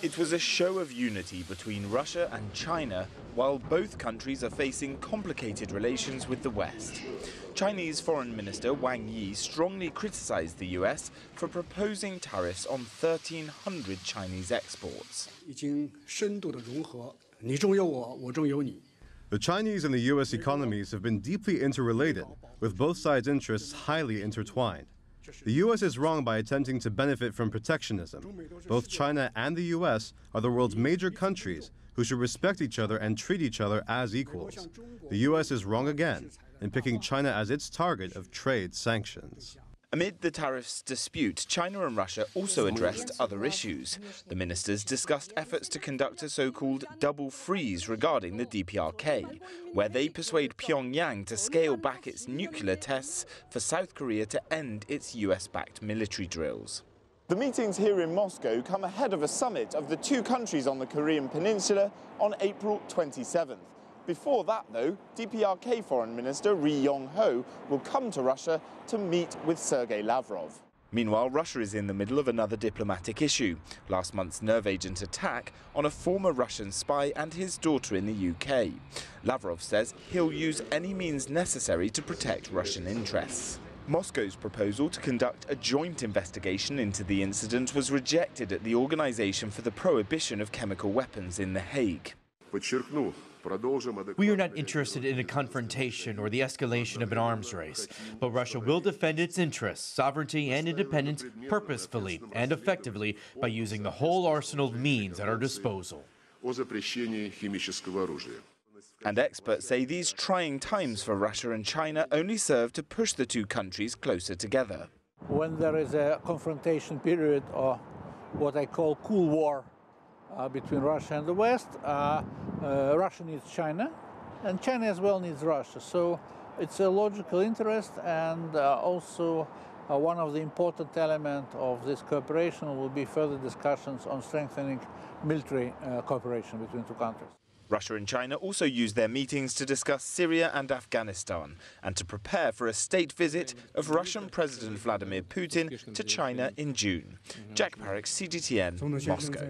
It was a show of unity between Russia and China, while both countries are facing complicated relations with the West. Chinese Foreign Minister Wang Yi strongly criticized the US for proposing tariffs on 1,300 Chinese exports. The Chinese and the U.S. economies have been deeply interrelated, with both sides' interests highly intertwined. The U.S. is wrong by attempting to benefit from protectionism. Both China and the U.S. are the world's major countries who should respect each other and treat each other as equals. The U.S. is wrong again in picking China as its target of trade sanctions. Amid the tariffs dispute, China and Russia also addressed other issues. The ministers discussed efforts to conduct a so-called double freeze regarding the DPRK, where they persuade Pyongyang to scale back its nuclear tests for South Korea to end its US-backed military drills. The meetings here in Moscow come ahead of a summit of the two countries on the Korean peninsula on April 27th. Before that, though, DPRK Foreign Minister Ri Yong-ho will come to Russia to meet with Sergey Lavrov. Meanwhile, Russia is in the middle of another diplomatic issue. Last month's nerve agent attack on a former Russian spy and his daughter in the UK. Lavrov says he'll use any means necessary to protect Russian interests. Moscow's proposal to conduct a joint investigation into the incident was rejected at the Organization for the Prohibition of Chemical Weapons in The Hague. We are not interested in a confrontation or the escalation of an arms race, but Russia will defend its interests, sovereignty and independence purposefully and effectively by using the whole arsenal of means at our disposal. And experts say these trying times for Russia and China only serve to push the two countries closer together. When there is a confrontation period or what I call cool war between Russia and the West, Russia needs China, and China as well needs Russia. So it's a logical interest, and also one of the important elements of this cooperation will be further discussions on strengthening military cooperation between two countries. Russia and China also used their meetings to discuss Syria and Afghanistan and to prepare for a state visit of Russian President Vladimir Putin to China in June. Parrock, CGTN, Moscow.